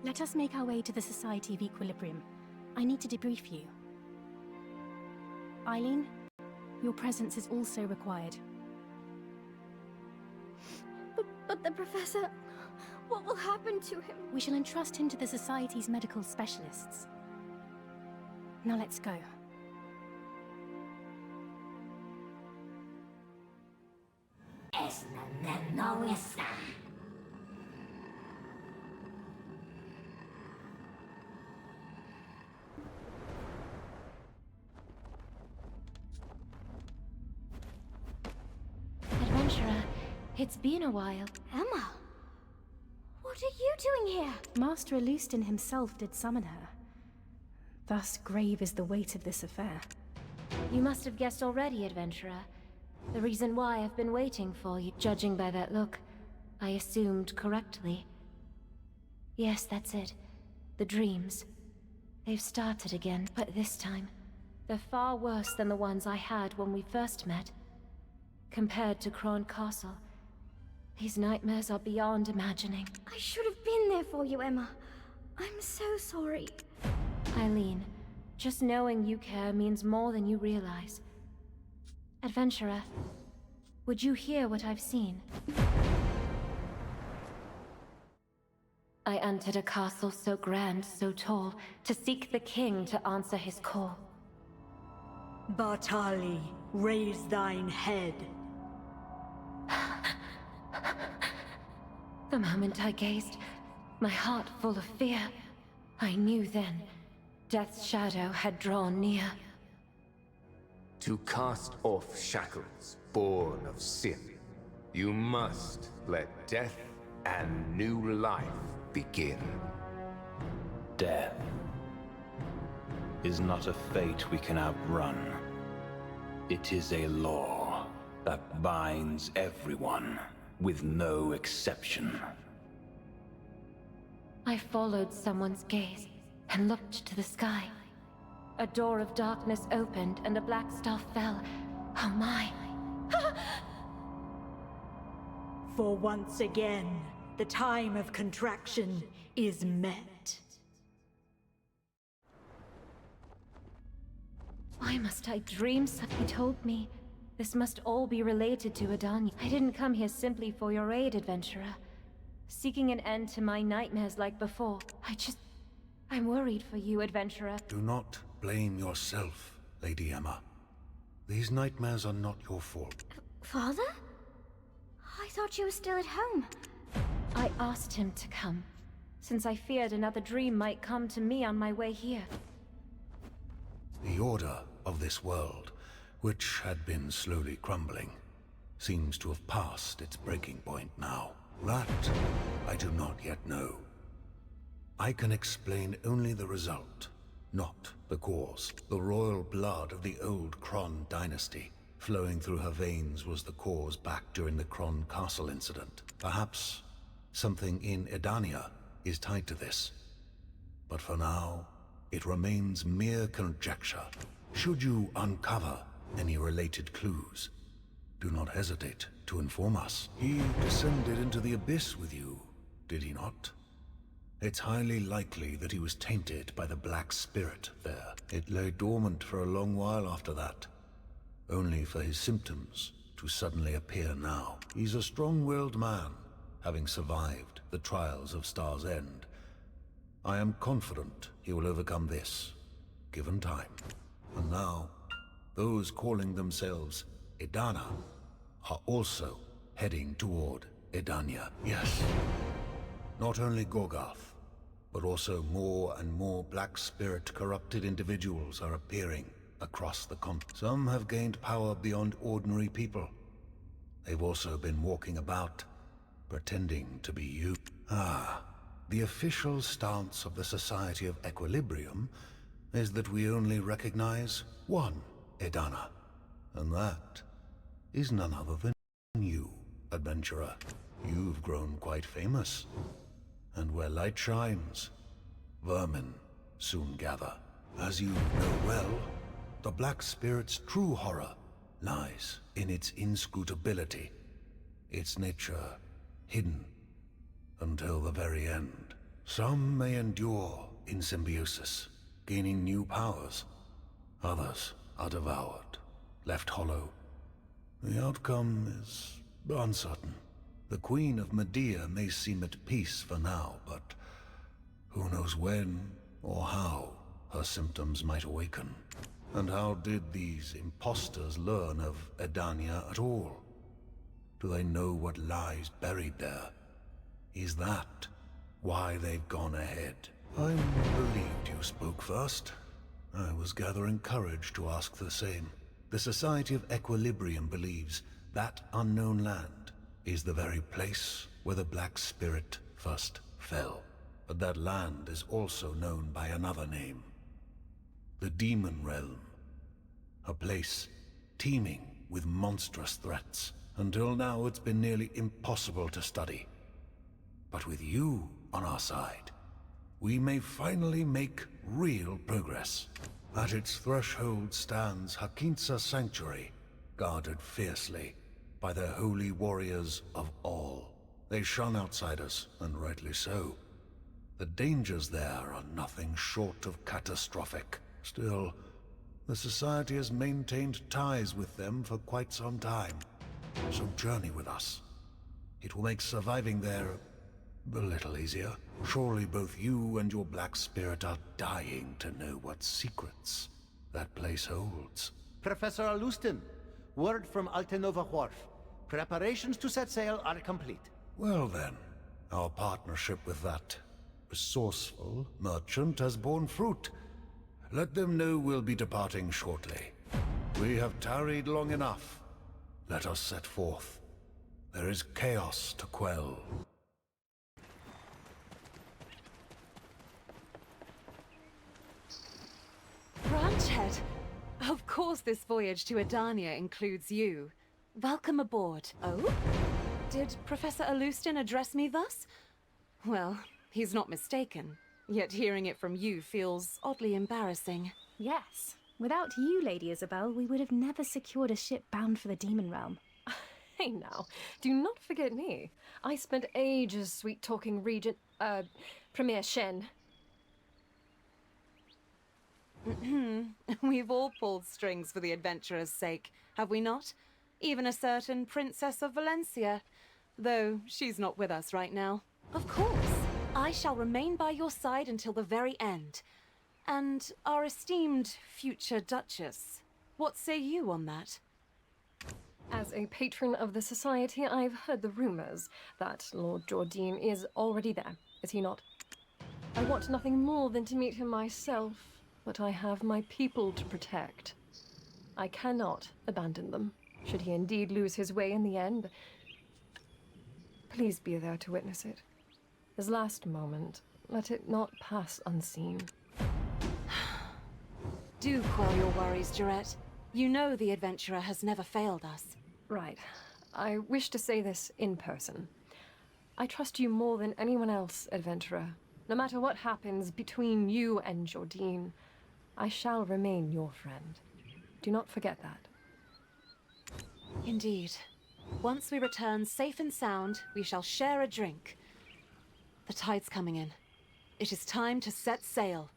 Let us make our way to the Society of Equilibrium. I need to debrief you. Eileen, your presence is also required. But the Professor... What will happen to him? We shall entrust him to the Society's medical specialists. Now let's go. Adventurer, it's been a while. Emma? What are you doing here? Master Alustin himself did summon her. Thus grave is the weight of this affair. You must have guessed already, Adventurer. The reason why I've been waiting for you, judging by that look, I assumed correctly. Yes, that's it. The dreams. They've started again, but this time, they're far worse than the ones I had when we first met. Compared to Kron Castle, these nightmares are beyond imagining. I should have been there for you, Emma. I'm so sorry. Eileen, just knowing you care means more than you realize. Adventurer, would you hear what I've seen? I entered a castle so grand, so tall, to seek the king to answer his call. Bartali, raise thine head. The moment I gazed, my heart full of fear, I knew then, death's shadow had drawn near. To cast off shackles born of sin, you must let death and new life begin. Death is not a fate we can outrun. It is a law that binds everyone, with no exception. I followed someone's gaze and looked to the sky. A door of darkness opened and a black star fell. Oh my! For once again, the time of contraction is met. Why must I dream such? He told me this must all be related to Edania. I didn't come here simply for your aid, Adventurer. Seeking an end to my nightmares like before. I'm worried for you, Adventurer. Do not blame yourself, Lady Emma. These nightmares are not your fault. Father? I thought you were still at home. I asked him to come, since I feared another dream might come to me on my way here. The order of this world, which had been slowly crumbling, seems to have passed its breaking point now. That I do not yet know. I can explain only the result, not the cause. The royal blood of the old Kron dynasty flowing through her veins was the cause back during the Kron Castle incident. Perhaps something in Edania is tied to this. But for now, it remains mere conjecture. Should you uncover any related clues, do not hesitate to inform us. He descended into the abyss with you, did he not? It's highly likely that he was tainted by the Black Spirit there. It lay dormant for a long while after that, only for his symptoms to suddenly appear now. He's a strong-willed man, having survived the trials of Star's End. I am confident he will overcome this, given time. And now, those calling themselves Edana are also heading toward Edania. Yes. Not only Gorgoth, but also more and more Black Spirit-corrupted individuals are appearing across the continent. Some have gained power beyond ordinary people. They've also been walking about, pretending to be you. The official stance of the Society of Equilibrium is that we only recognize one Edana, and that is none other than you, Adventurer. You've grown quite famous, and where light shines, vermin soon gather. As you know well, the Black Spirit's true horror lies in its inscrutability, its nature hidden until the very end. Some may endure in symbiosis, gaining new powers. Others are devoured, left hollow. The outcome is uncertain. The Queen of Medea may seem at peace for now, but who knows when or how her symptoms might awaken. And how did these imposters learn of Edania at all? Do they know what lies buried there? Is that why they've gone ahead? I'm relieved you spoke first. I was gathering courage to ask the same. The Society of Equilibrium believes that unknown land is the very place where the Black Spirit first fell. But that land is also known by another name. The Demon Realm. A place teeming with monstrous threats. Until now, it's been nearly impossible to study. But with you on our side, we may finally make real progress. At its threshold stands Hakintsa Sanctuary, guarded fiercely by the holy warriors of all. They shun outsiders, and rightly so. The dangers there are nothing short of catastrophic. Still, the Society has maintained ties with them for quite some time. So journey with us. It will make surviving there a little easier. Surely both you and your Black Spirit are dying to know what secrets that place holds. Professor Alustin, word from Altenova Wharf. Preparations to set sail are complete. Well then, our partnership with that resourceful merchant has borne fruit. Let them know we'll be departing shortly. We have tarried long enough. Let us set forth. There is chaos to quell. Branchhead! Of course this voyage to Edania includes you. Welcome aboard. Oh? Did Professor Alustin address me thus? Well, he's not mistaken. Yet hearing it from you feels oddly embarrassing. Yes. Without you, Lady Isabel, we would have never secured a ship bound for the Demon Realm. Hey now, do not forget me. I spent ages sweet-talking Regent, Premier Shen. We've all pulled strings for the adventurer's sake, have we not? Even a certain Princess of Valencia, though she's not with us right now. Of course, I shall remain by your side until the very end. And our esteemed future Duchess, what say you on that? As a patron of the Society, I've heard the rumors that Lord Jordine is already there, is he not? I want nothing more than to meet him myself, but I have my people to protect. I cannot abandon them, should he indeed lose his way in the end. Please be there to witness it. His last moment, let it not pass unseen. Do quell your worries, Jarette. You know the adventurer has never failed us. Right. I wish to say this in person. I trust you more than anyone else, adventurer. No matter what happens between you and Jordine, I shall remain your friend. Do not forget that. Indeed. Once we return safe and sound, we shall share a drink. The tide's coming in. It is time to set sail.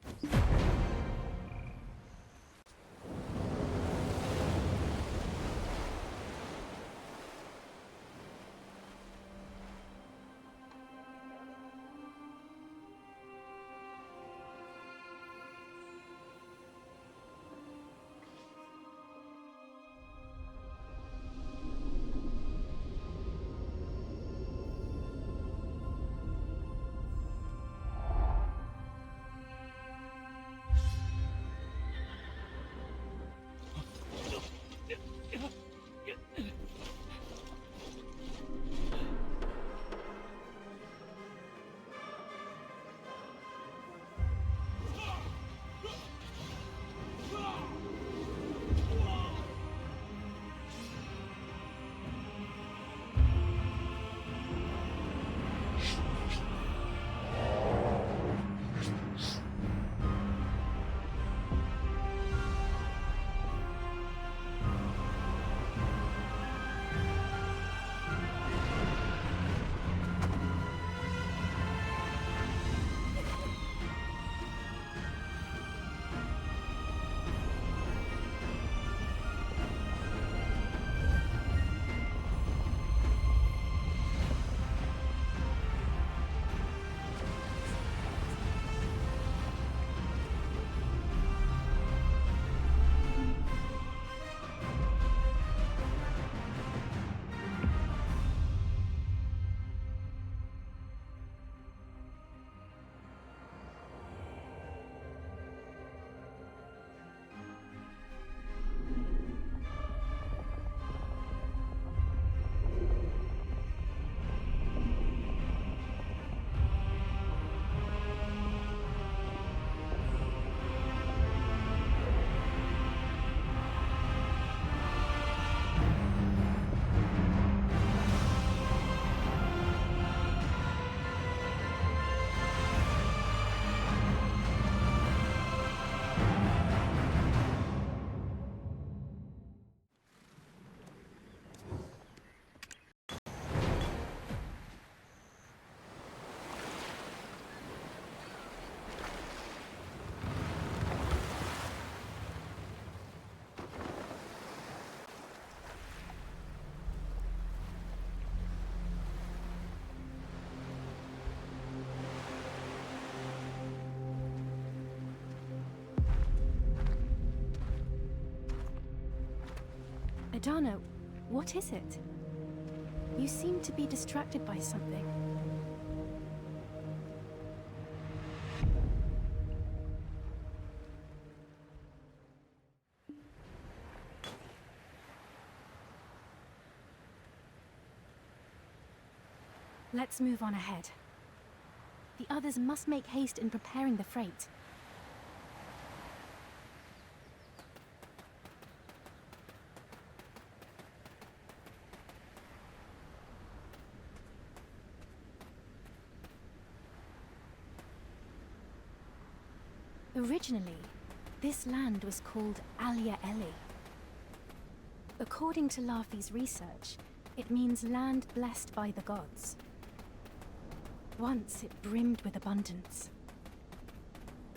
Edana, what is it? You seem to be distracted by something. Let's move on ahead. The others must make haste in preparing the freight. Originally, this land was called Alia Eli. According to Lafi's research, it means land blessed by the gods. Once it brimmed with abundance.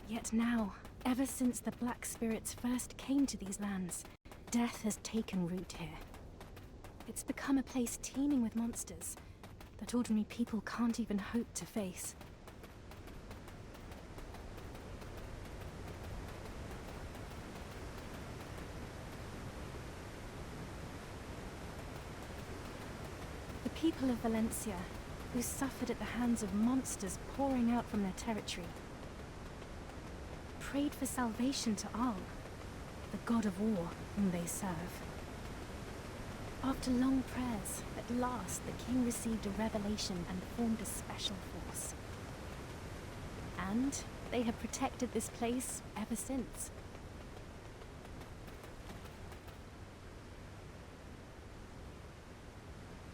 Yet now, ever since the Black Spirits first came to these lands, death has taken root here. It's become a place teeming with monsters that ordinary people can't even hope to face. The people of Valencia, who suffered at the hands of monsters pouring out from their territory, prayed for salvation to Al, the god of war whom they serve. After long prayers, at last the king received a revelation and formed a special force. And they have protected this place ever since.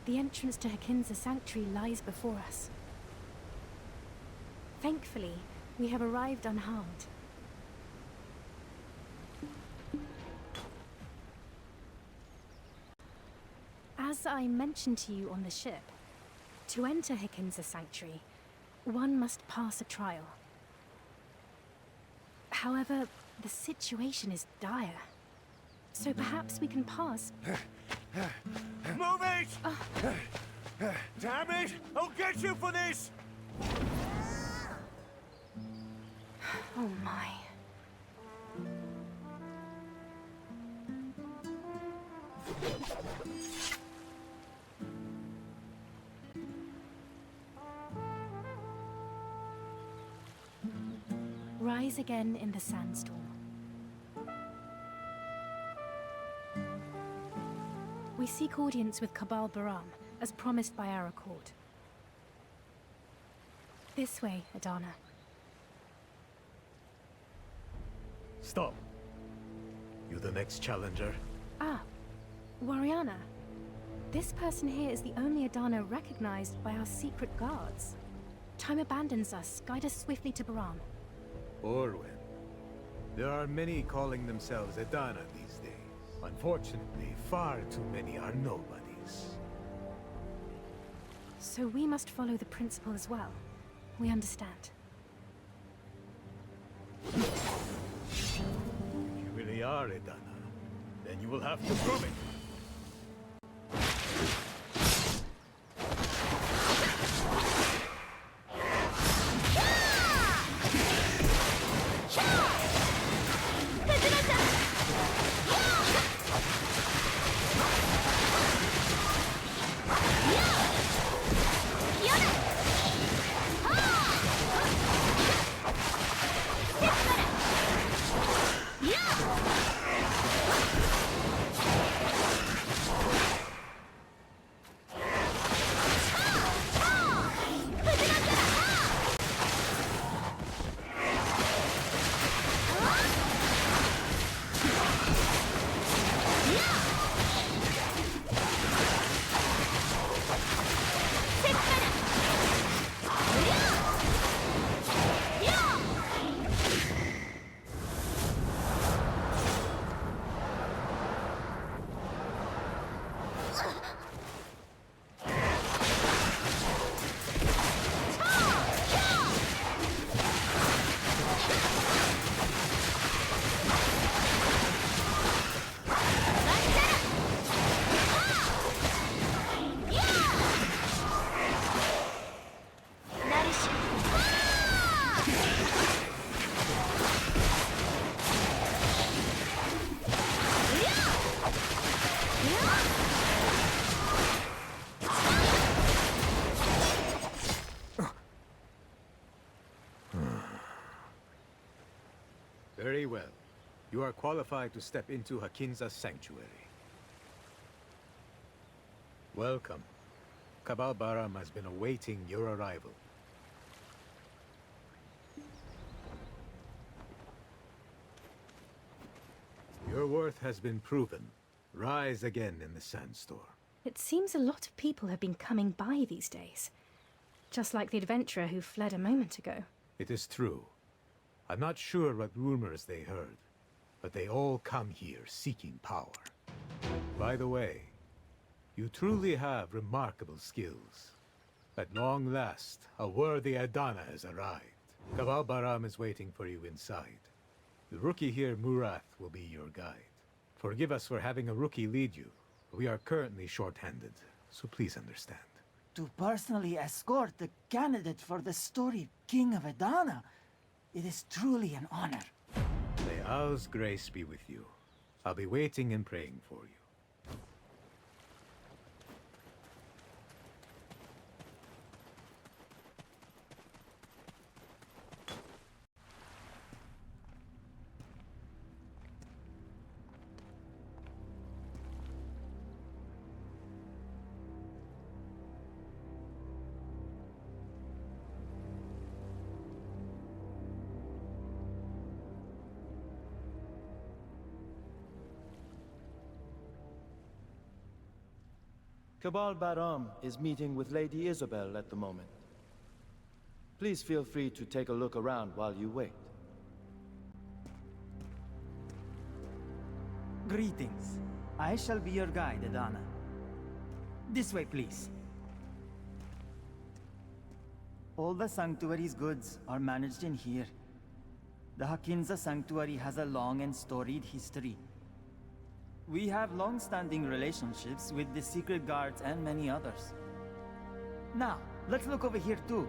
The entrance to Hakinza Sanctuary lies before us. Thankfully, we have arrived unharmed. As I mentioned to you on the ship, to enter Hakinza Sanctuary, one must pass a trial. However, the situation is dire. So perhaps we can pass. Move it! Damn it! I'll get you for this! Oh my. Rise again in the sandstorm. We seek audience with Cabal Baram, as promised by our accord. This way, Edana. Stop. You the next challenger? Ah, Wariana. This person here is the only Edana recognized by our secret guards. Time abandons us. Guide us swiftly to Baram. Orwin. There are many calling themselves Edana these days. Unfortunately, far too many are nobodies. So we must follow the principle as well. We understand. If you really are Edana, then you will have to prove it. Very well. You are qualified to step into Hakinza's sanctuary. Welcome. Cabal Baram has been awaiting your arrival. Your worth has been proven. Rise again in the sandstorm. It seems a lot of people have been coming by these days. Just like the adventurer who fled a moment ago. It is true. I'm not sure what rumors they heard, but they all come here seeking power. By the way, you truly have remarkable skills. At long last, a worthy Edania has arrived. Cabal Baram is waiting for you inside. The rookie here, Murath, will be your guide. Forgive us for having a rookie lead you. We are currently short-handed, so please understand. To personally escort the candidate for the storied King of Edania, it is truly an honor. May Al's grace be with you. I'll be waiting and praying for you. Cabal Baram is meeting with Lady Isabel at the moment. Please feel free to take a look around while you wait. Greetings. I shall be your guide, Edania. This way, please. All the sanctuary's goods are managed in here. The Hakinza sanctuary has a long and storied history. We have long-standing relationships with the secret guards and many others. Now, let's look over here too.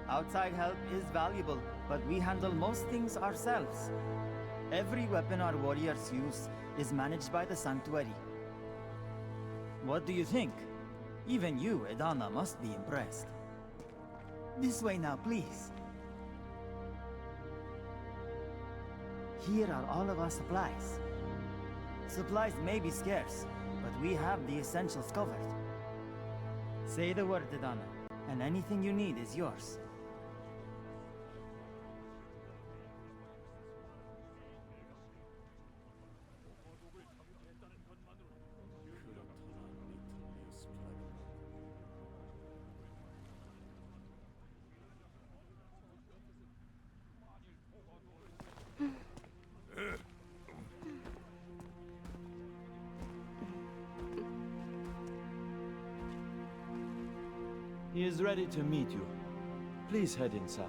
Outside help is valuable, but we handle most things ourselves. Every weapon our warriors use is managed by the sanctuary. What do you think? Even you, Edania, must be impressed. This way now, please. Here are all of our supplies. Supplies may be scarce, but we have the essentials covered. Say the word, Edania, and anything you need is yours. He is ready to meet you. Please head inside.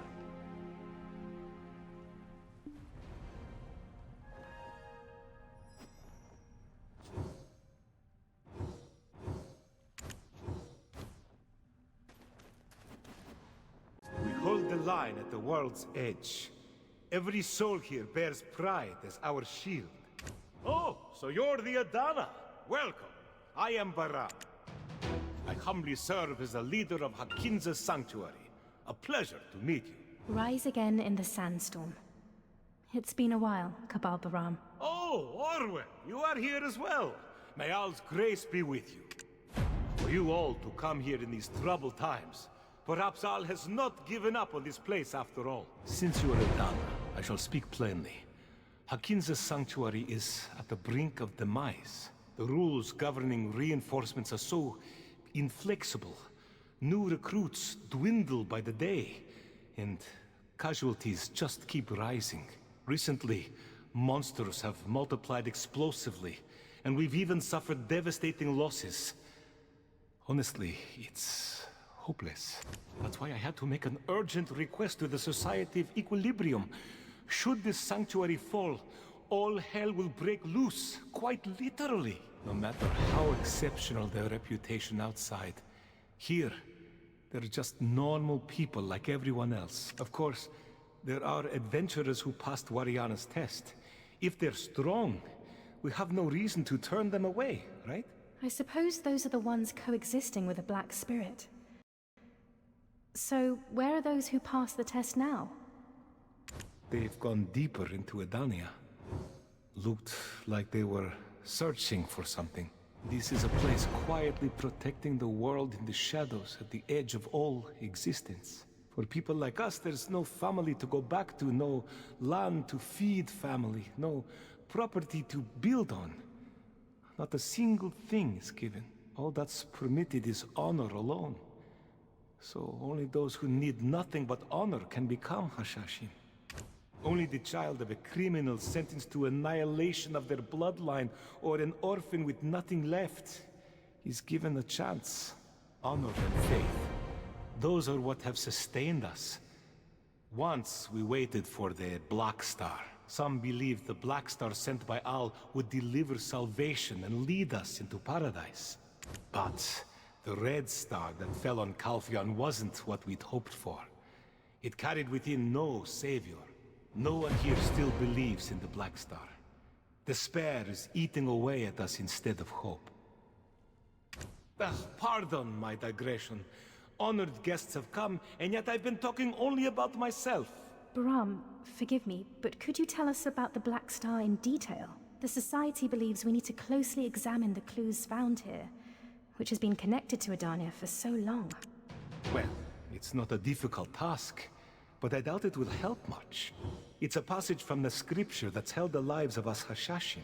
We hold the line at the world's edge. Every soul here bears pride as our shield. Oh, so you're the Edania. Welcome. I am Baram. I humbly serve as the leader of Hakinza's sanctuary. A pleasure to meet you. Rise again in the sandstorm. It's been a while, Cabal Baram. Oh, Orwen, you are here as well. May Al's grace be with you. For you all to come here in these troubled times, perhaps Al has not given up on this place after all. Since you are Edania, I shall speak plainly. Hakinza's sanctuary is at the brink of demise. The rules governing reinforcements are so inflexible. New recruits dwindle by the day, and casualties just keep rising. Recently, monsters have multiplied explosively, and we've even suffered devastating losses. Honestly, it's hopeless. That's why I had to make an urgent request to the Society of Equilibrium. Should this sanctuary fall, all hell will break loose, quite literally. No matter how exceptional their reputation outside, here, they're just normal people like everyone else. Of course, there are adventurers who passed Wariana's test. If they're strong, we have no reason to turn them away, right? I suppose those are the ones coexisting with a black spirit. So, where are those who passed the test now? they've gone deeper into Edania. Looked like they were searching for something. This is a place quietly protecting the world in the shadows at the edge of all existence. For people like us, there's no family to go back to, no land to feed family, no property to build on. Not a single thing is given. All that's permitted is honor alone. So only those who need nothing but honor can become Hashashin. Only the child of a criminal sentenced to annihilation of their bloodline, or an orphan with nothing left, is given a chance. Honor and faith. Those are what have sustained us. Once we waited for the Black Star. Some believed the Black Star sent by Al would deliver salvation and lead us into paradise. But the Red Star that fell on Calpheon wasn't what we'd hoped for. It carried within no savior. No one here still believes in the Black Star. Despair is eating away at us instead of hope. Pardon my digression. Honored guests have come, and yet I've been talking only about myself. Baram, forgive me, but could you tell us about the Black Star in detail? The Society believes we need to closely examine the clues found here, which has been connected to Edania for so long. Well, it's not a difficult task, but I doubt it will help much. It's a passage from the scripture that's held the lives of us Hashashin.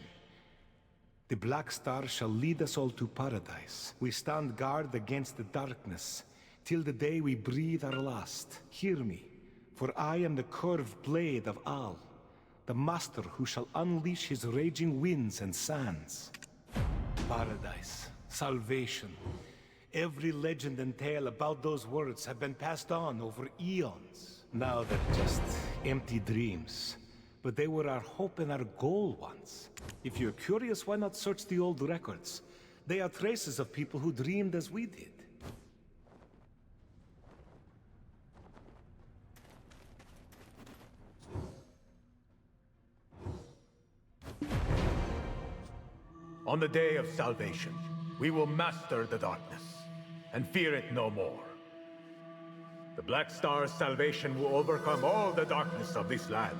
The Black Star shall lead us all to paradise. We stand guard against the darkness, till the day we breathe our last. Hear me, for I am the curved blade of Al, the master who shall unleash his raging winds and sands. Paradise, salvation. Every legend and tale about those words have been passed on over eons. Now they're just empty dreams. But they were our hope and our goal once. If you're curious, why not search the old records? They are traces of people who dreamed as we did. On the day of salvation, we will master the darkness, and fear it no more. The Black Star's salvation will overcome all the darkness of this land.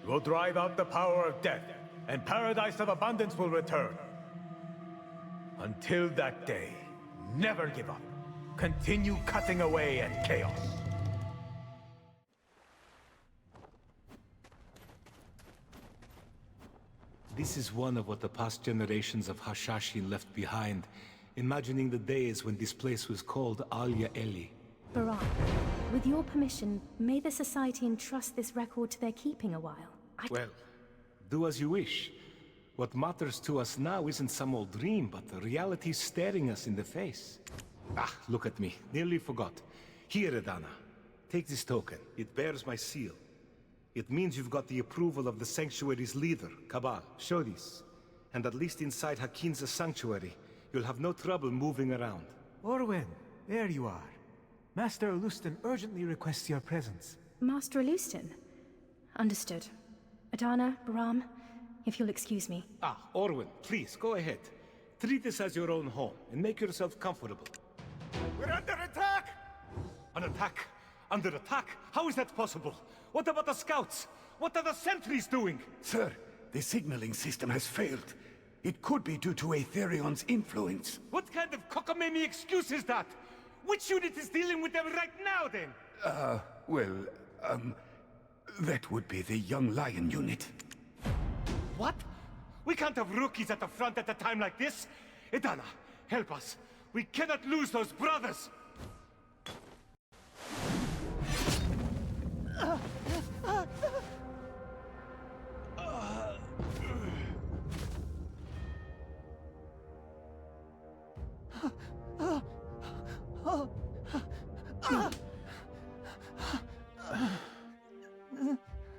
It will drive out the power of death, and paradise of abundance will return. Until that day, never give up. Continue cutting away at chaos. This is one of what the past generations of Hashashin left behind, imagining the days when this place was called Alia Eli. Baram, with your permission, may the Society entrust this record to their keeping a while? Well, do as you wish. What matters to us now isn't some old dream, but the reality staring us in the face. Ah, look at me. Nearly forgot. Here, Edana. Take this token. It bears my seal. It means you've got the approval of the Sanctuary's leader, Cabal. Show this. And at least inside Hakinza's sanctuary, you'll have no trouble moving around. Orwen, there you are. Master Alustan urgently requests your presence. Master Alustan? Understood. Edana, Baram, if you'll excuse me. Ah, Orwen, please, go ahead. Treat this as your own home, and make yourself comfortable. We're under attack! An attack? Under attack? How is that possible? What about the scouts? What are the sentries doing? Sir, the signaling system has failed. It could be due to Aetherion's influence. What kind of cockamamie excuse is that? Which unit is dealing with them right now, then? That would be the Young Lion unit. What? We can't have rookies at the front at a time like this. Edana, help us. We cannot lose those brothers.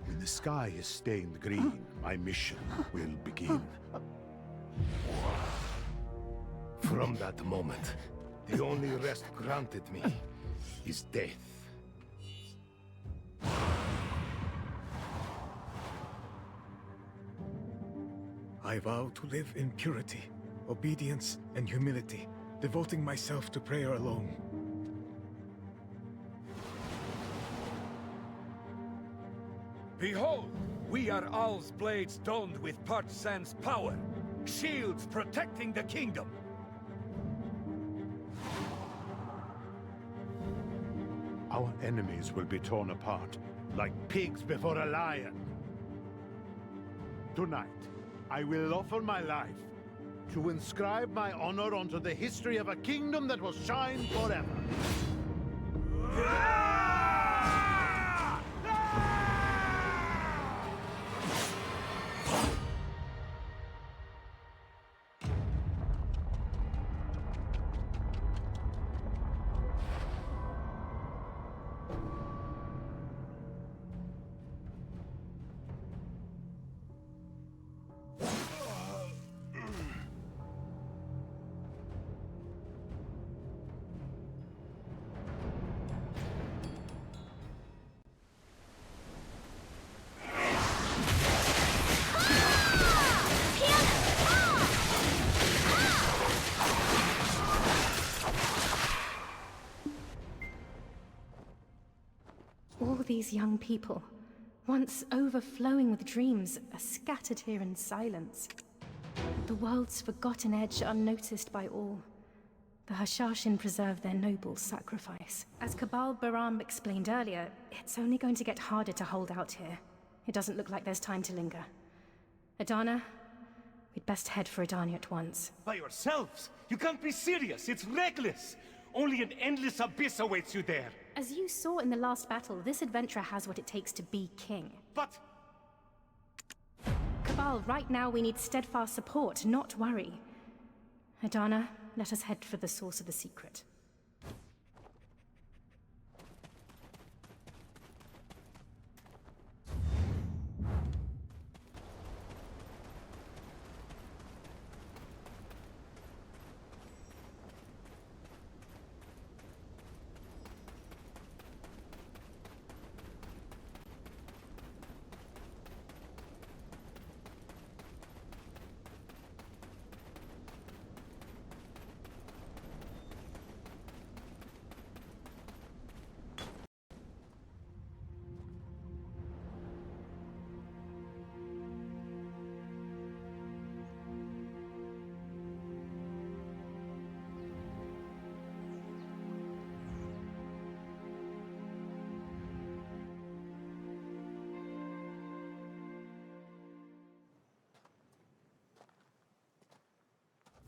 When the sky is stained green, my mission will begin. From that moment, the only rest granted me is death. I vow to live in purity, obedience, and humility, devoting myself to prayer alone. Behold, we are Al's blades donned with Parched Sand's power. Shields protecting the kingdom. Our enemies will be torn apart, like pigs before a lion. Tonight, I will offer my life to inscribe my honor onto the history of a kingdom that will shine forever. All these young people, once overflowing with dreams, are scattered here in silence. The world's forgotten edge unnoticed by all. The Hashashin preserve their noble sacrifice. As Cabal Baram explained earlier, it's only going to get harder to hold out here. It doesn't look like there's time to linger. Adana, we'd best head for Edania at once. By yourselves? You can't be serious. It's reckless. Only an endless abyss awaits you there. As you saw in the last battle, this adventurer has what it takes to be king. But... Cabal, right now we need steadfast support, not worry. Adana, let us head for the source of the secret.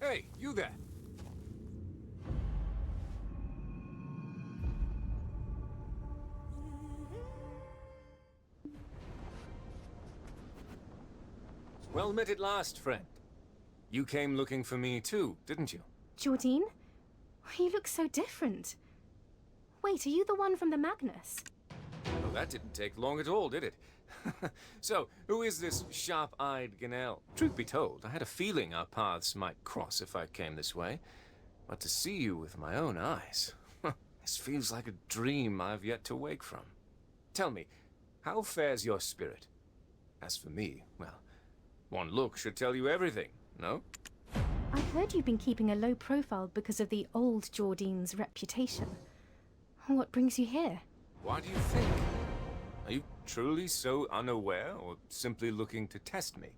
Hey, you there! Well met at last, friend. You came looking for me too, didn't you? Jordine? You look so different. Wait, are you the one from the Magnus? Well, that didn't take long at all, did it? So, who is this sharp-eyed Ganel? Truth be told, I had a feeling our paths might cross if I came this way. But to see you with my own eyes, this feels like a dream I've yet to wake from. Tell me, how fares your spirit? As for me, well, one look should tell you everything, no? I heard you've been keeping a low profile because of the old Jordine's reputation. What brings you here? Why do you think? Are you truly so unaware, or simply looking to test me?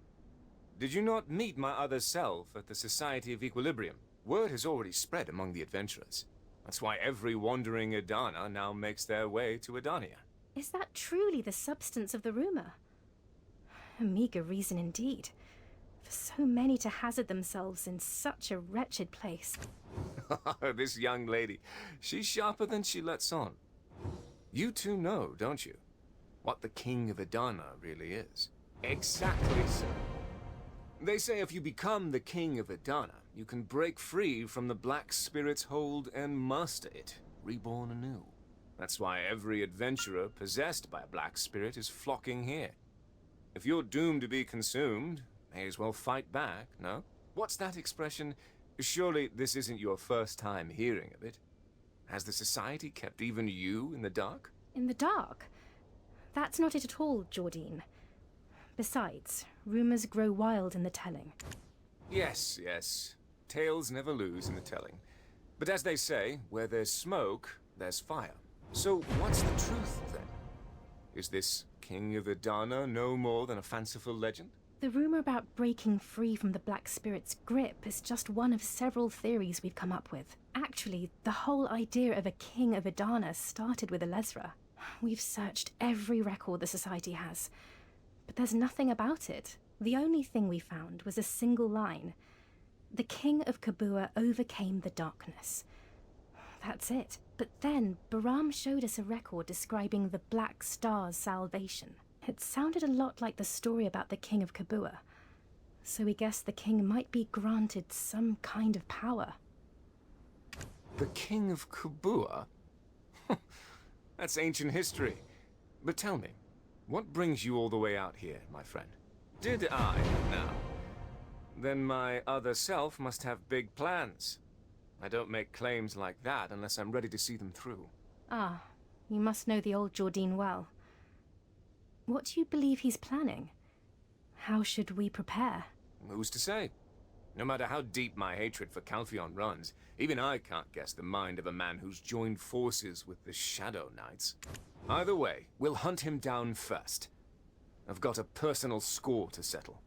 Did you not meet my other self at the Society of Equilibrium? Word has already spread among the adventurers. That's why every wandering Edana now makes their way to Edania. Is that truly the substance of the rumor? A meager reason indeed, for so many to hazard themselves in such a wretched place. This young lady, she's sharper than she lets on. You two know, don't you, what the King of Edana really is? Exactly so. They say if you become the King of Edana, you can break free from the Black Spirit's hold and master it, reborn anew. That's why every adventurer possessed by a Black Spirit is flocking here. If you're doomed to be consumed, may as well fight back, no? What's that expression? Surely this isn't your first time hearing of it. Has the Society kept even you in the dark? In the dark? That's not it at all, Jordine. Besides, rumors grow wild in the telling. Yes, yes. Tales never lose in the telling. But as they say, where there's smoke, there's fire. So what's the truth, then? Is this King of Edania no more than a fanciful legend? The rumor about breaking free from the Black Spirit's grip is just one of several theories we've come up with. Actually, the whole idea of a King of Edania started with Elezra. We've searched every record the Society has, but there's nothing about it. The only thing we found was a single line. The King of Kabua overcame the darkness. That's it. But then, Bahram showed us a record describing the Black Star's salvation. It sounded a lot like the story about the King of Kabua. So we guessed the king might be granted some kind of power. The King of Kabua? That's ancient history. But tell me, what brings you all the way out here, my friend? Did I, now? Then my other self must have big plans. I don't make claims like that unless I'm ready to see them through. Ah, you must know the old Jordine well. What do you believe he's planning? How should we prepare? Who's to say? No matter how deep my hatred for Calpheon runs, even I can't guess the mind of a man who's joined forces with the Shadow Knights. Either way, we'll hunt him down first. I've got a personal score to settle.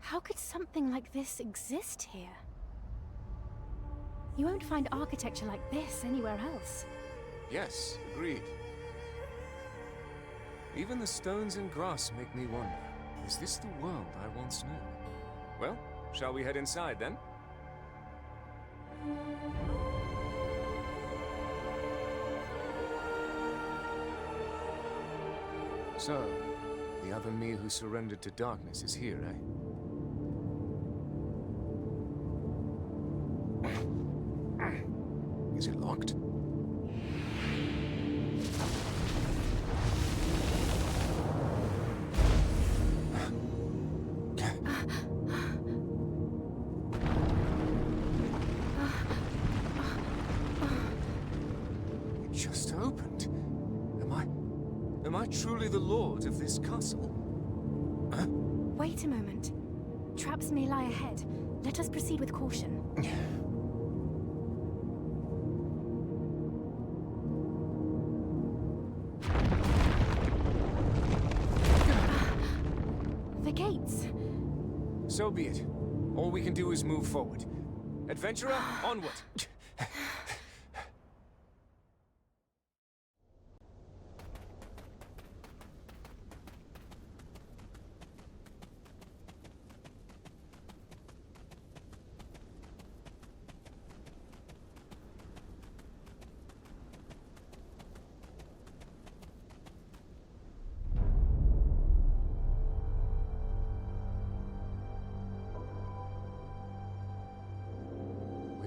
How could something like this exist here? You won't find architecture like this anywhere else. Yes, agreed. Even the stones and grass make me wonder, is this the world I once knew? Well, shall we head inside then? So, the other me who surrendered to darkness is here, eh? Is it locked? It just opened. Am I truly the lord of this castle? Huh? Wait a moment. Traps may lie ahead. Let us proceed with caution. The gates. So be it. All we can do is move forward. Adventurer, onward!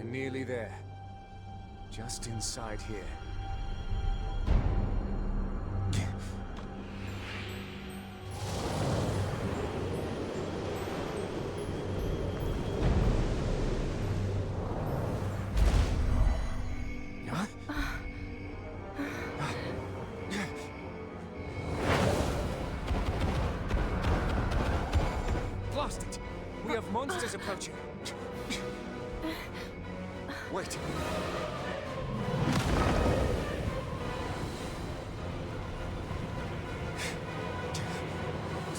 Nearly there. Just inside here. Blast it! We have monsters approaching. Wait. So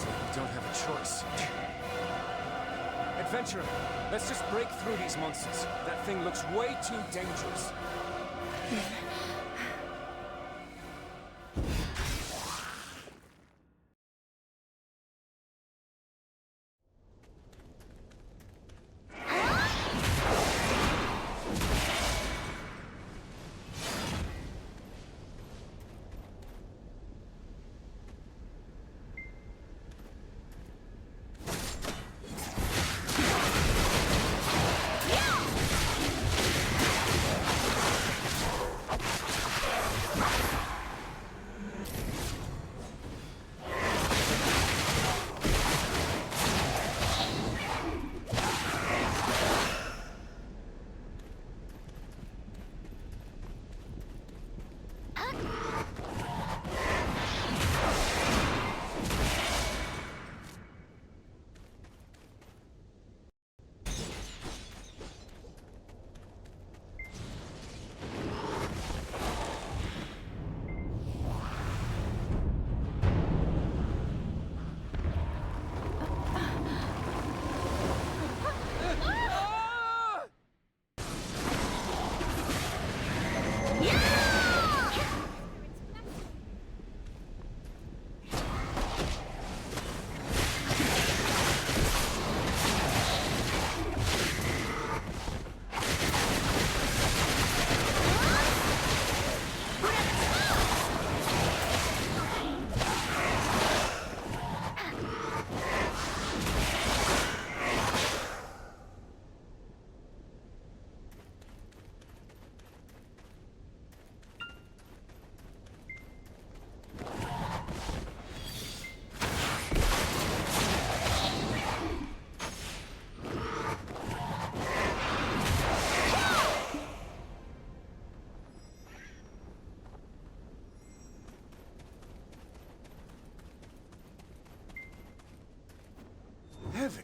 we don't have a choice. Adventurer, let's just break through these monsters. That thing looks way too dangerous.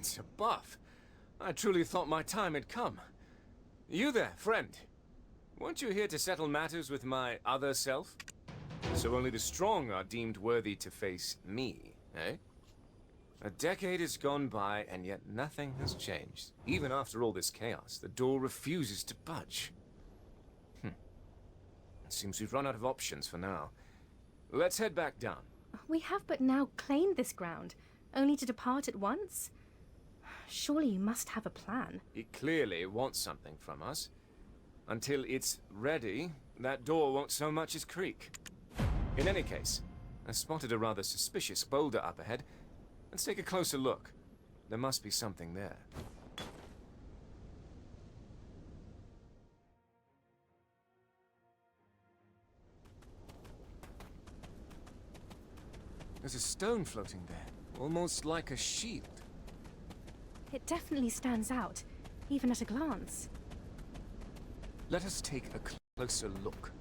It's above. I truly thought my time had come. You there, friend. Weren't you here to settle matters with my other self? So only the strong are deemed worthy to face me, eh? A decade has gone by, and yet nothing has changed. Even after all this chaos, the door refuses to budge. It seems we've run out of options for now. Let's head back down. We have but now claimed this ground, only to depart at once? Surely you must have a plan. It clearly wants something from us. Until it's ready, that door won't so much as creak. In any case, I spotted a rather suspicious boulder up ahead. Let's take a closer look. There must be something there. There's a stone floating there, almost like a shield. It definitely stands out, even at a glance. Let us take a closer look.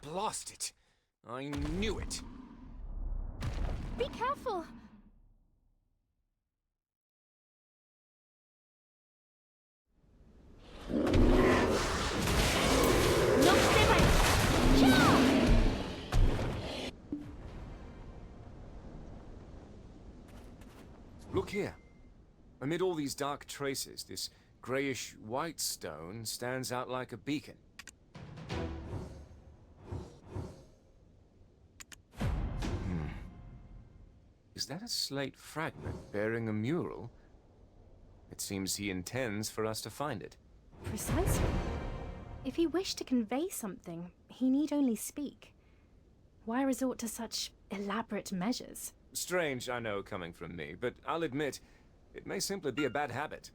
Blast it! I knew it! Be careful! Look here. Amid all these dark traces, this greyish-white stone stands out like a beacon. Is that a slate fragment bearing a mural? It seems he intends for us to find it. Precisely. If he wished to convey something, he need only speak. Why resort to such elaborate measures? Strange, I know, coming from me, but I'll admit, it may simply be a bad habit.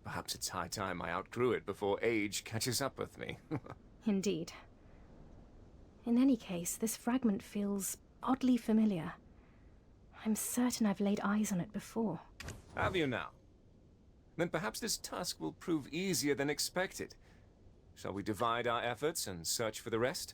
Perhaps it's high time I outgrew it before age catches up with me. Indeed. In any case, this fragment feels oddly familiar. I'm certain I've laid eyes on it before. Have you now? Then perhaps this task will prove easier than expected. Shall we divide our efforts and search for the rest?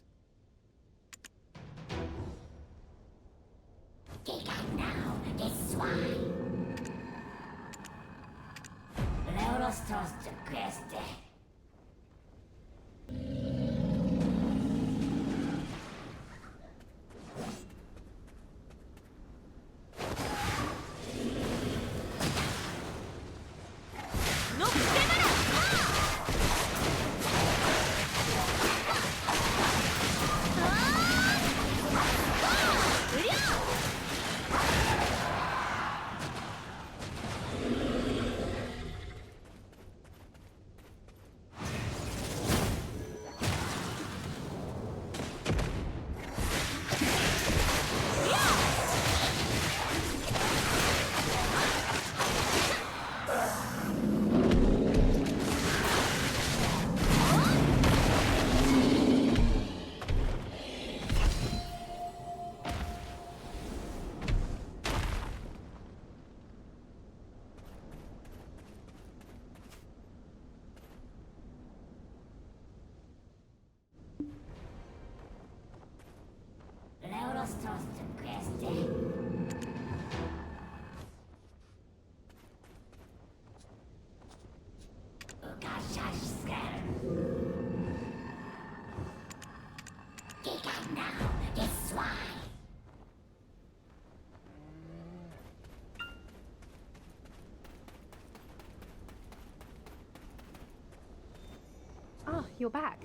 Ah, you're back.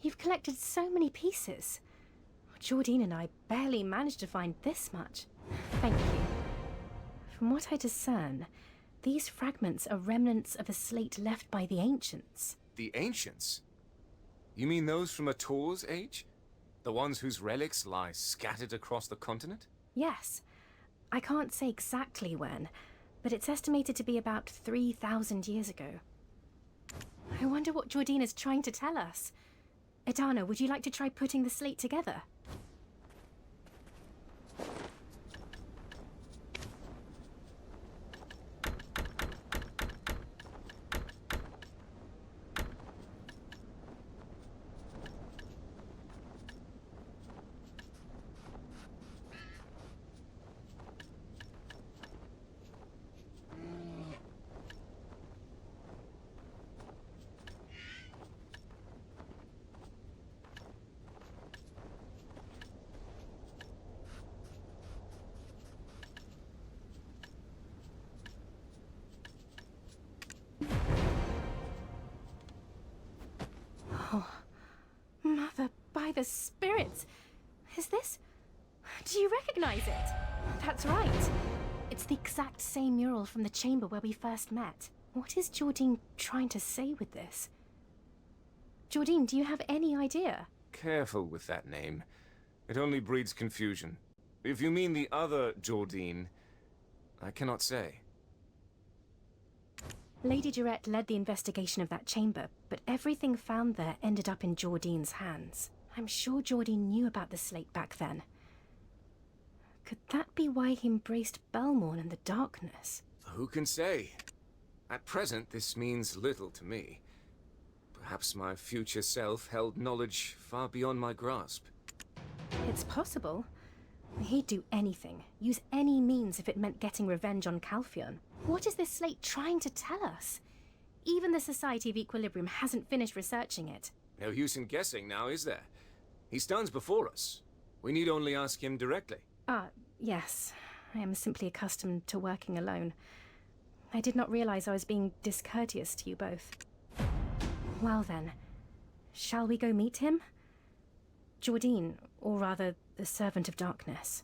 You've collected so many pieces. Jordine and I barely managed to find this much. Thank you. From what I discern, these fragments are remnants of a slate left by the ancients. The ancients? You mean those from Ator's age? The ones whose relics lie scattered across the continent? Yes. I can't say exactly when, but it's estimated to be about 3,000 years ago. I wonder what Jordine is trying to tell us. Edana, would you like to try putting the slate together? by the spirits! Is this... Do you recognize it? That's right. It's the exact same mural from the chamber where we first met. What is Jordine trying to say with this? Jordine, do you have any idea? Careful with that name. It only breeds confusion. If you mean the other Jordine, I cannot say. Lady Durette led the investigation of that chamber, but everything found there ended up in Jordine's hands. I'm sure Jordine knew about the slate back then. Could that be why he embraced Belmorn and the darkness? Who can say? At present, this means little to me. Perhaps my future self held knowledge far beyond my grasp. It's possible. He'd do anything, use any means if it meant getting revenge on Calpheon. What is this slate trying to tell us? Even the Society of Equilibrium hasn't finished researching it. No use in guessing now, is there? He stands before us. We need only ask him directly. Yes. I am simply accustomed to working alone. I did not realize I was being discourteous to you both. Well then, shall we go meet him? Jordine, or rather, the Servant of Darkness.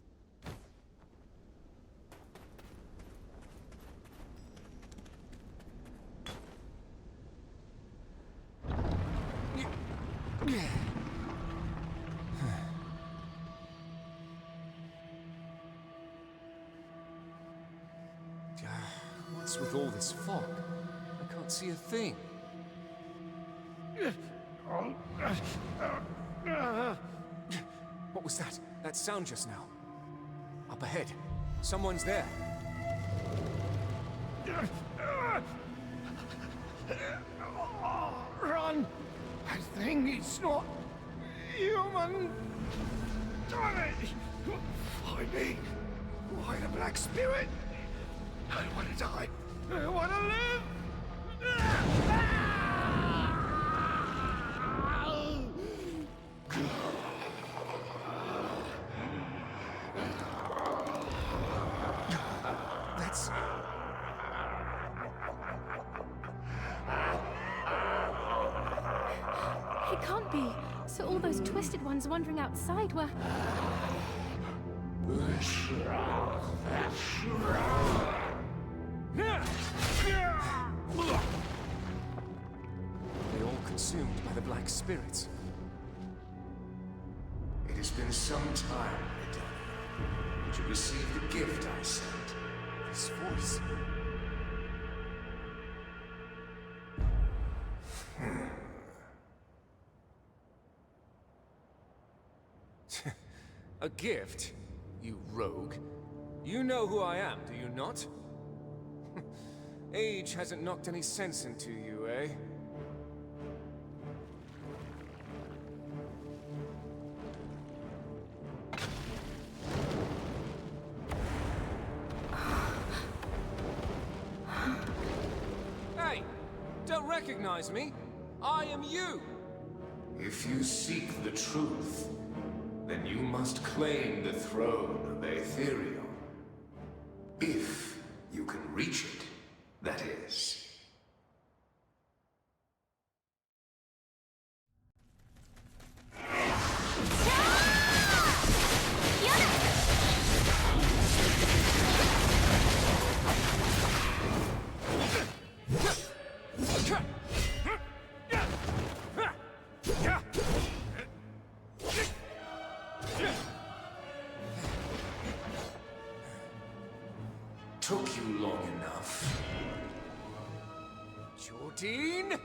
What's with all this fog? I can't see a thing. What was that? That sound just now. Up ahead. Someone's there. Run! That thing is not human. Damn it! Why me? Why the Black Spirit? I don't want to die. I want to live. That's... It can't be. So all those twisted ones wandering outside were... They're all consumed by the Black Spirits. It has been some time, Edania. Did you receive the gift I sent? This voice... A gift? You rogue. You know who I am, do you not? Age hasn't knocked any sense into you, eh? Hey! Don't recognize me! I am you! If you seek the truth, then you must claim the throne of Aetherion. If you can reach it, that is. Took you long enough. Jordine?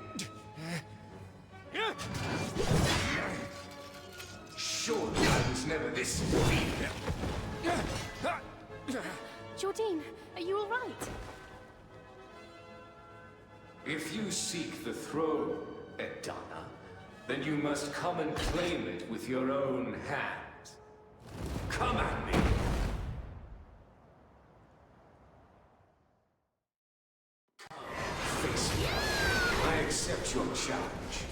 Surely I was never this weak. Jordine, are you all right? If you seek the throne, Edania, then you must come and claim it with your own hands. Come at me! Face me. I accept your challenge.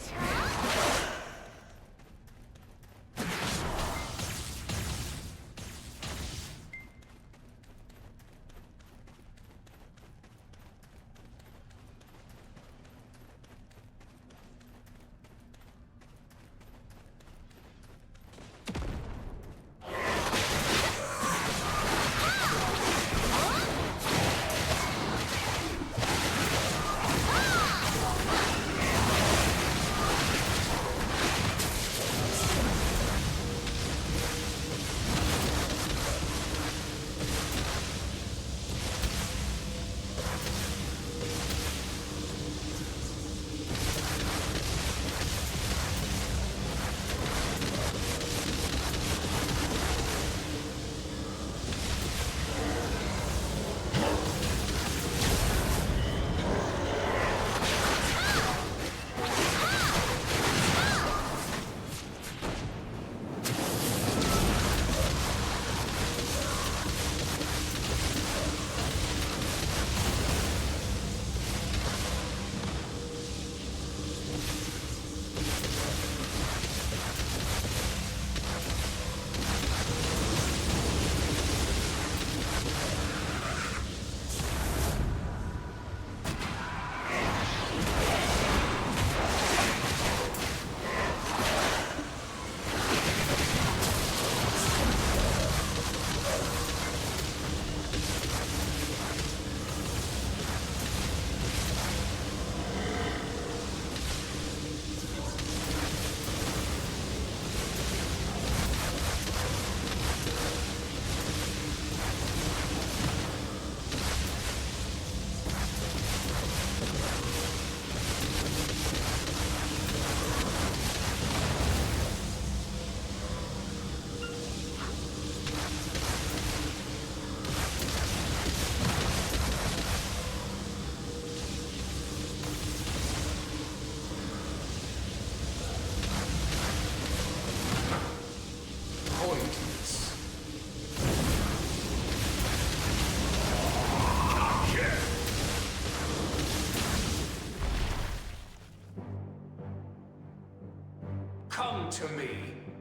to me,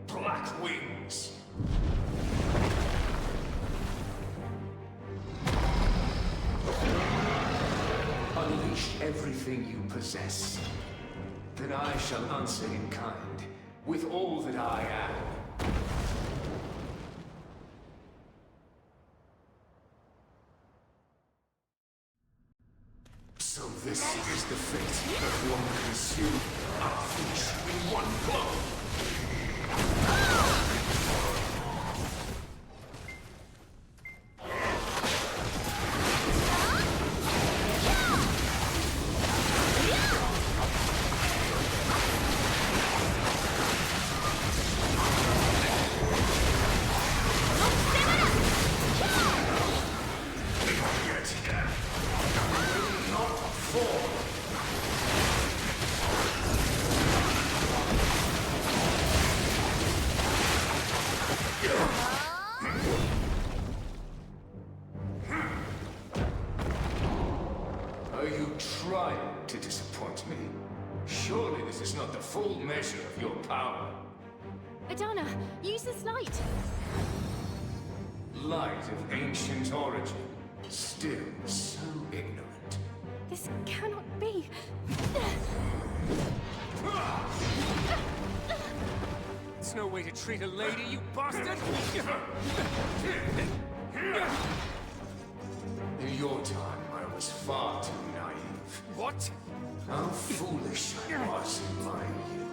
Black Wings. Unleash everything you possess. Then I shall answer in kind, with all that I am. So this is the fate that one consumed. I'll finish in one blow. Are you trying to disappoint me? Surely this is not the full measure of your power. Edana, use this light! Light of ancient origin, still so ignorant. This cannot be. It's no way to treat a lady, you bastard! In your time, I was far too naive. What? How foolish I was in my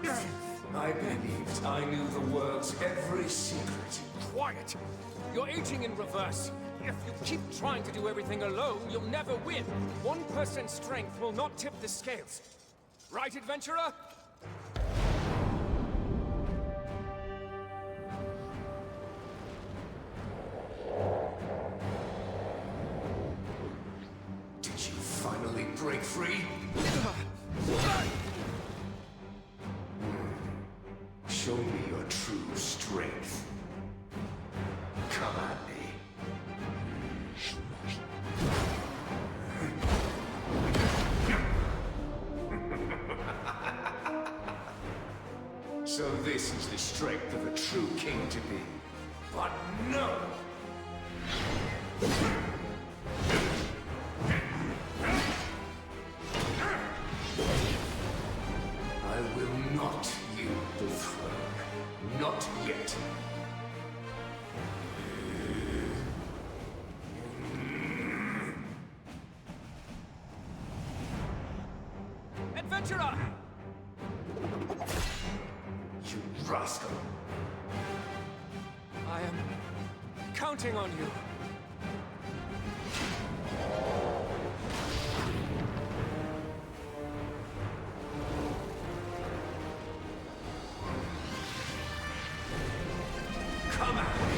youth. I believed I knew the world's every secret. Quiet! You're aging in reverse. If you keep trying to do everything alone, you'll never win. One person's strength will not tip the scales. Right, adventurer? Did you finally break free? Show me your true strength. Come at me. So this is the strength of a true king to be. But no! I will not yield the throne. Not yet. Adventurer! You rascal! I am counting on you. Come at me!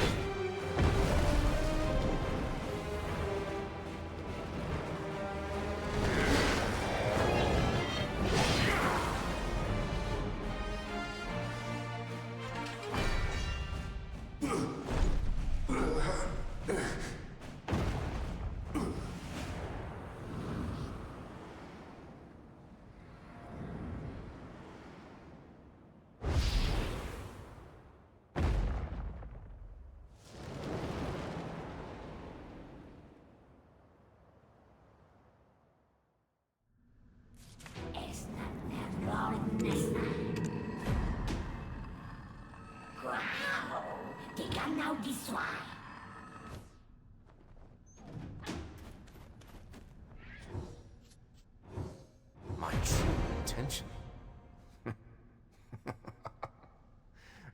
My true intention.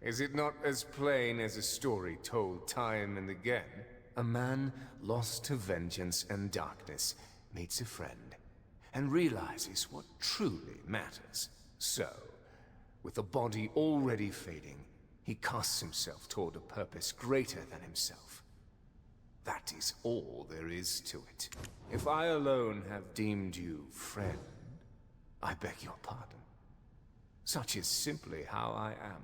Is it not as plain as a story told time and again? A man lost to vengeance and darkness meets a friend and realizes what truly matters. So, with the body already fading, he casts himself toward a purpose greater than himself. That is all there is to it. If I alone have deemed you friend, I beg your pardon. Such is simply how I am.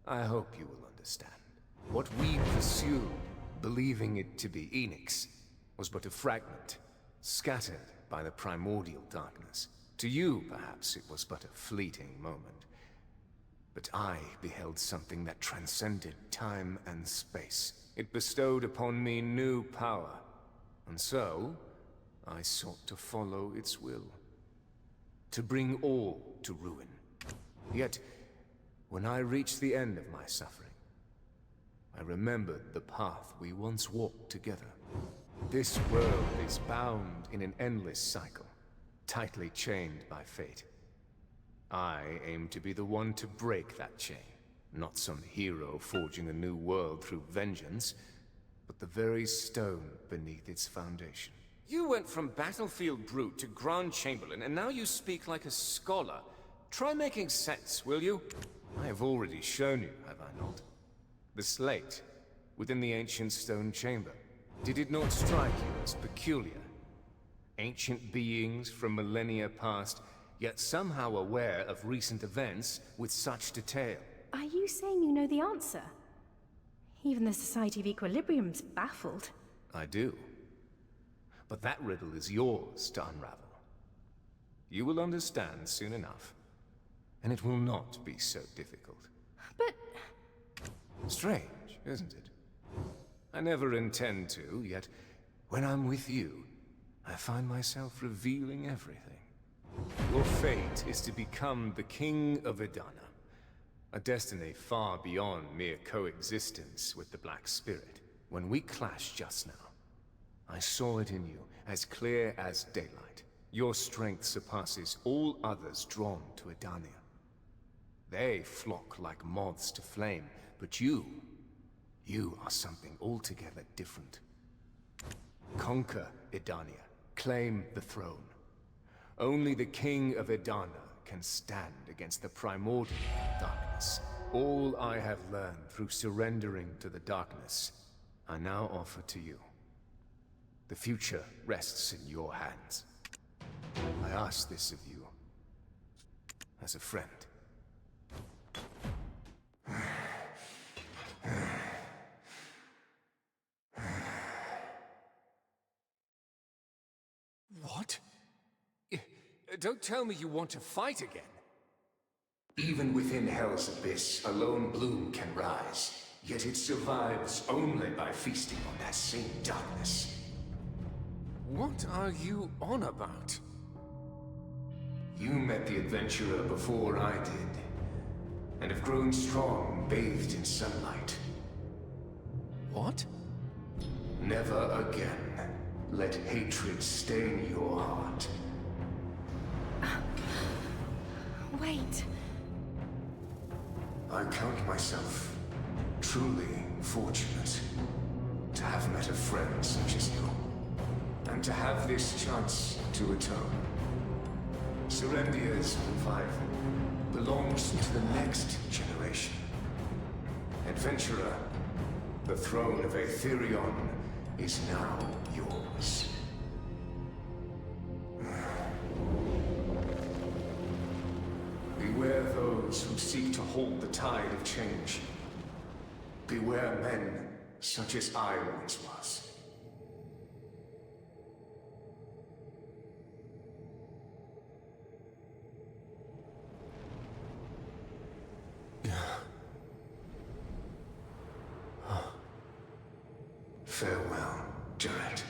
I hope you will understand. What we pursued, believing it to be Enix, was but a fragment, scattered by the primordial darkness. To you, perhaps, it was but a fleeting moment. But I beheld something that transcended time and space. It bestowed upon me new power, and so I sought to follow its will. To bring all to ruin. Yet, when I reached the end of my suffering, I remembered the path we once walked together. This world is bound in an endless cycle, tightly chained by fate. I aim to be the one to break that chain. Not some hero forging a new world through vengeance, but the very stone beneath its foundation. You went from battlefield brute to Grand Chamberlain, and now you speak like a scholar. Try making sense, will you? I have already shown you, have I not? The slate, within the ancient stone chamber. Did it not strike you as peculiar? Ancient beings from millennia past, yet somehow aware of recent events with such detail. Are you saying you know the answer? Even the Society of Equilibrium's baffled. I do. But that riddle is yours to unravel. You will understand soon enough. And it will not be so difficult. But... Strange, isn't it? I never intend to, yet when I'm with you, I find myself revealing everything. Your fate is to become the King of Edania. A destiny far beyond mere coexistence with the Black Spirit. When we clashed just now, I saw it in you, as clear as daylight. Your strength surpasses all others drawn to Edania. They flock like moths to flame, but you are something altogether different. Conquer Edania, claim the throne. Only the King of Edania can stand against the primordial darkness. All I have learned through surrendering to the darkness, I now offer to you. The future rests in your hands. I ask this of you, as a friend. What? Don't tell me you want to fight again. Even within Hell's abyss, a lone bloom can rise. Yet it survives only by feasting on that same darkness. What are you on about? You met the adventurer before I did, and have grown strong, bathed in sunlight. What? Never again let hatred stain your heart. Wait. I count myself truly fortunate to have met a friend such as you, and to have this chance to atone. Serendia's revival belongs to the next generation. Adventurer, the throne of Aetherion is now yours. Beware those who seek to hold the tide of change. Beware men such as I once was. Farewell, Jarrett.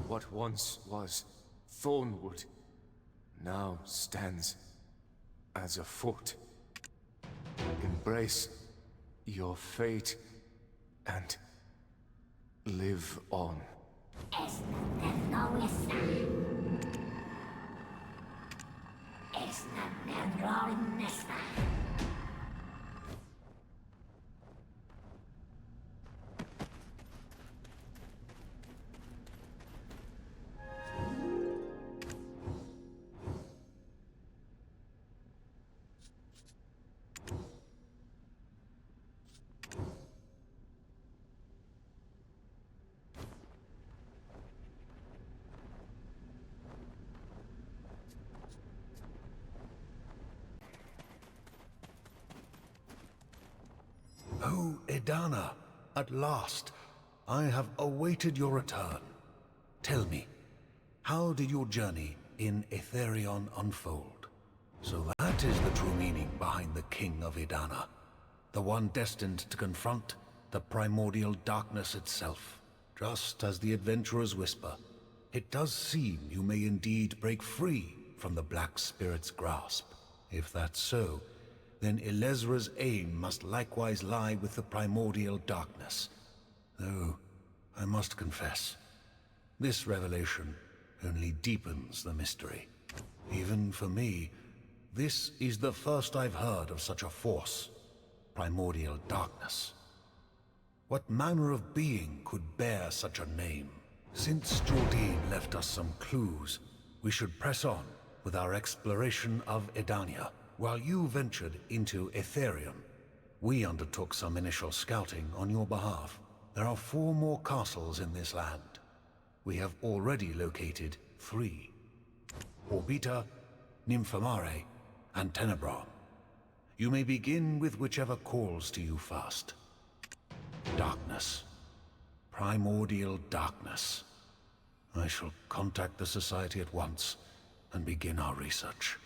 What once was Thornwood now stands as a fort. Embrace your fate and live on. Oh, Edana, at last. I have awaited your return. Tell me, how did your journey in Aetherion unfold? So that is the true meaning behind the King of Edania, the one destined to confront the primordial darkness itself. Just as the adventurers whisper, it does seem you may indeed break free from the Black Spirit's grasp. If that's so, then Elezra's aim must likewise lie with the primordial darkness. Though, I must confess, this revelation only deepens the mystery. Even for me, this is the first I've heard of such a force, primordial darkness. What manner of being could bear such a name? Since Jordine left us some clues, we should press on with our exploration of Edania. While you ventured into Aetherion, we undertook some initial scouting on your behalf. There are 4 more castles in this land. We have already located 3. Orbita, Nymphomare, and Tenebron. You may begin with whichever calls to you first. Darkness. Primordial darkness. I shall contact the Society at once and begin our research.